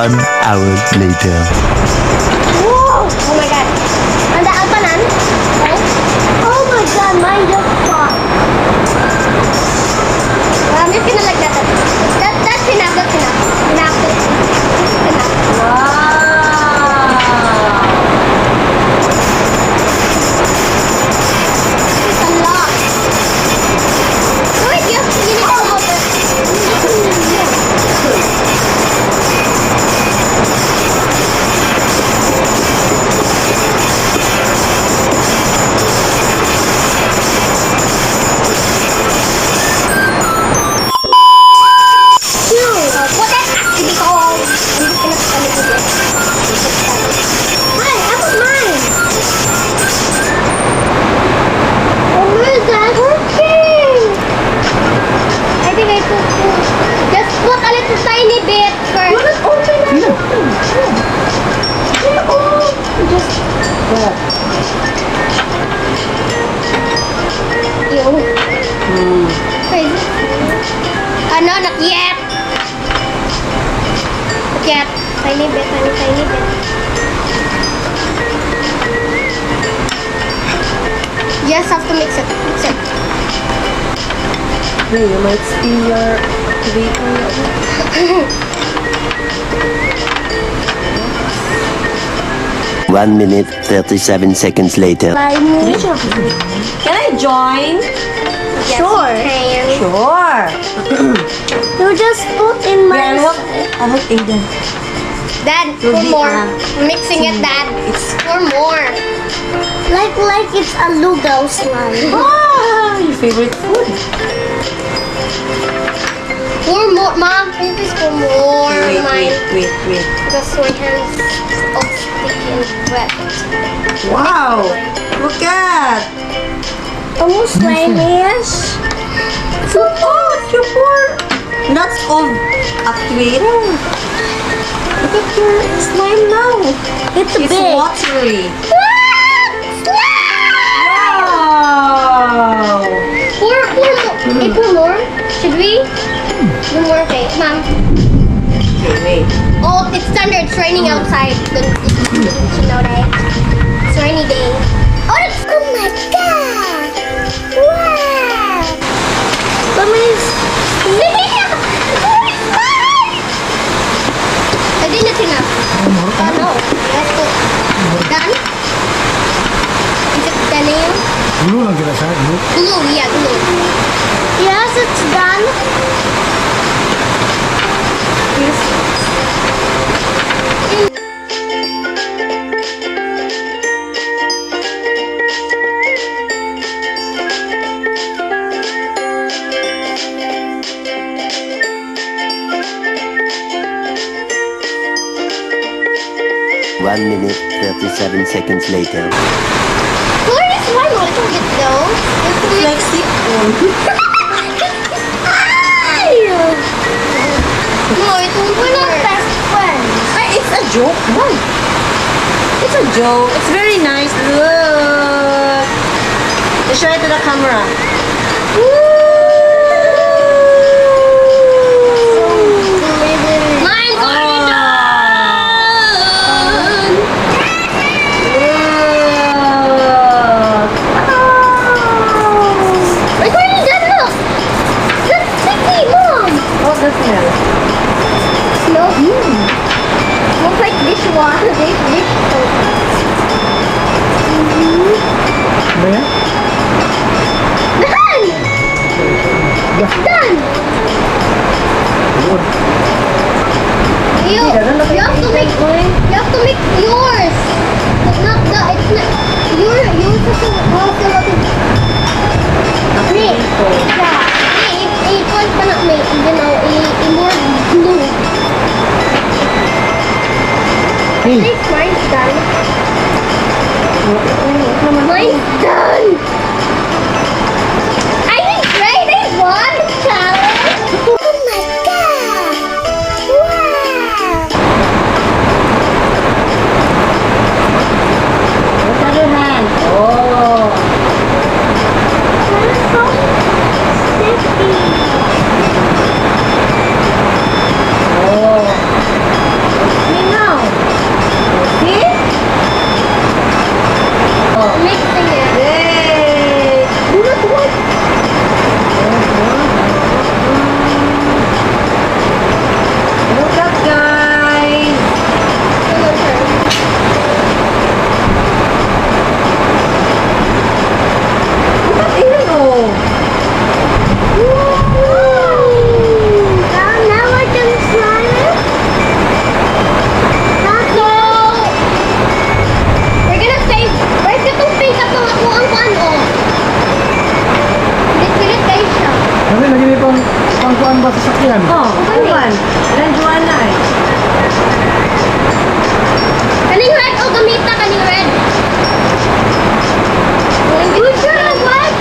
1 hour later. Whoa! Oh my god. Ang daan pa nan? Oh my god, mine just popped. I'm just gonna like that. That's enough, that's enough. Enough. Wow! It's a lot. Wait, you need to come over. What that actually called? I'm just gonna put it. Mine, that was mine. Oh, where is that working? I think I put just put a little tiny bit first. What is open? Just you. Crazy. No, not yet. Not yet. Tiny bit, tiny bit. Just have to mix it. Mix it. Hey, you might spill your activator. 1 minute 37 seconds later. Can I join? Yes, Sure. you can. Sure. You just put in Then what? I hope Aiden. Dad, Will pour be, more. Mixing it, Dad. It's Pour more. Like it's a lugaw slime. your favorite food. Pour more, Mom. Can you please pour more on mine? Wait. Because my hands all sticky and wet. Wow. Look at. Almost slimy-ish. Oh, you pour lots of activator. Look at your slime now. It's It's big. watery. Wow! Wow. Pour more. Hey, pour more. Should we? Do more, okay. Mom. Okay, wait. Oh, it's thunder. It's raining outside. Didn't you know that? It's a rainy day. Oh my god! Wow! Somebody's... I think that's enough. Oh no. That's good. Done? Is it done now? Glue lang kita siya, glue. Glue, yeah, glue. Yes, it's done. One minute 37 seconds later. Where is one little bit though? It's Like seafood. No, it won't We're not best friends. It's a joke. Why? It's a joke. It's very nice. Look. Let's show it to the camera. Mine's already done. It's already done. Look. That's sticky, Mom. Oh, the smell. Smells. Smells like dishwater. Dish soap. Ba yan? Done. It's done. Good. You have to make yours. It's not the it's not yours is also me. Yeah. Ipon pa na may more glue. Hey, I think mine's done. Mine's done. I think I won the challenge. Oh my god. Wow. What's other hand? Oh. That's so sticky. Oh. ang kuan ba sa sakyan? Oh, kuan. Ilan Joanna eh. Kaning red o gamita kaning red? Good girl, what?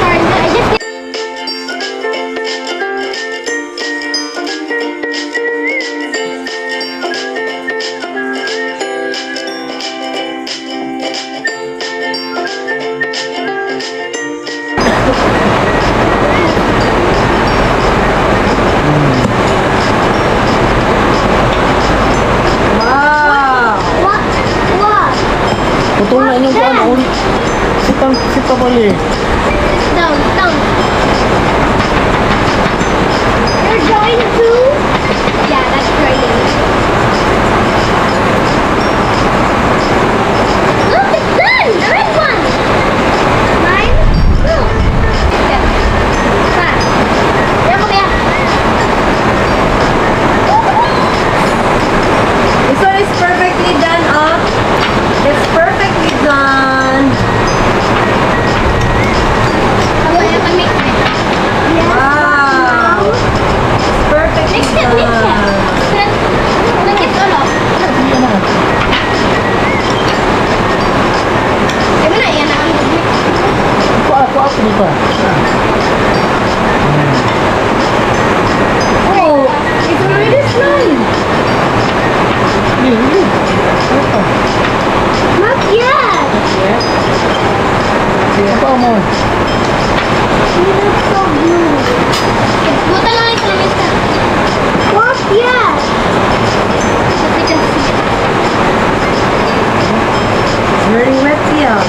Sorry, I just Wow! what? What? Putol na inyong kuan. Sita pali. Down, down. You're going to? Yeah, that's raining. Look, it's done! The red one! Mine? Look. Yeah. Fast. Yeah, come here. This one is perfectly done, oh. It's perfectly done. Ako yung kamik na ito. Wow! It's perfectly Next step, next step. done. Nag-get all off. Ay mo na, yan na ang gubik. Kuha ni pa. Oh, it's already slime. Hindi. Not yet. Apa mo? It's so blue. Buta lang ito lang isa. Not yet. But we can see it. It's very wet here.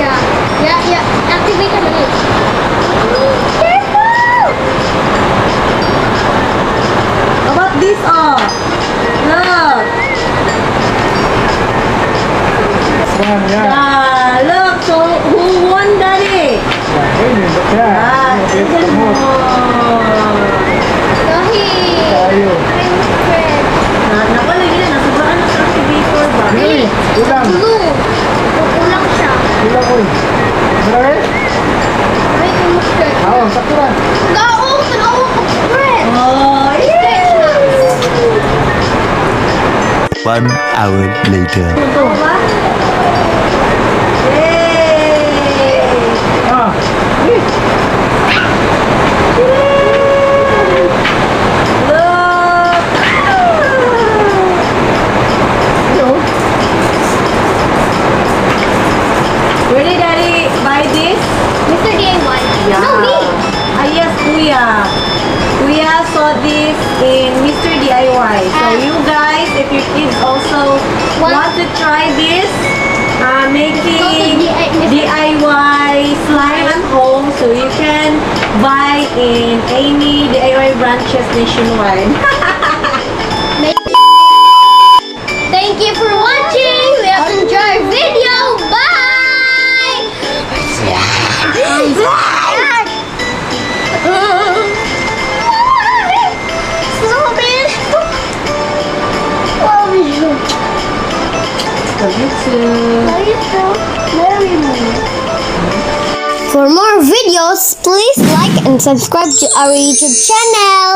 Yeah. Yeah, yeah. Activate naman yun. Careful! How about this, oh? Look. Kuan ya. Ah, look. So, who won, Daddy? Ini baca. Ah, Itu mo. Dahil. Tayo. Naku, lagi na. Nasobraan na sa activator ba? Ini ulang. Blue. Kukulang siya. Ulang oi. Berapa? Ay, kumusket. Oh, sakuran. Gaong! Tanawa ko. Red! Oh, yeah! Stretch na. 1 hour later. Ito ba? Yay! Ah. Ni. Look! Yo. Where did Daddy buy this? Mr. DIY. No, me. Ah, yes, Kuya. Kuya saw this in Mr. DIY. So you guys, if your kids also want to try this, making DIY slime at home, so you can buy in any DIY branches nationwide. Thank you for watching. We hope you enjoy our video. Bye! Stop it! Love you. Love you too. Love you too. Very much. For more videos, please like and subscribe to our YouTube channel.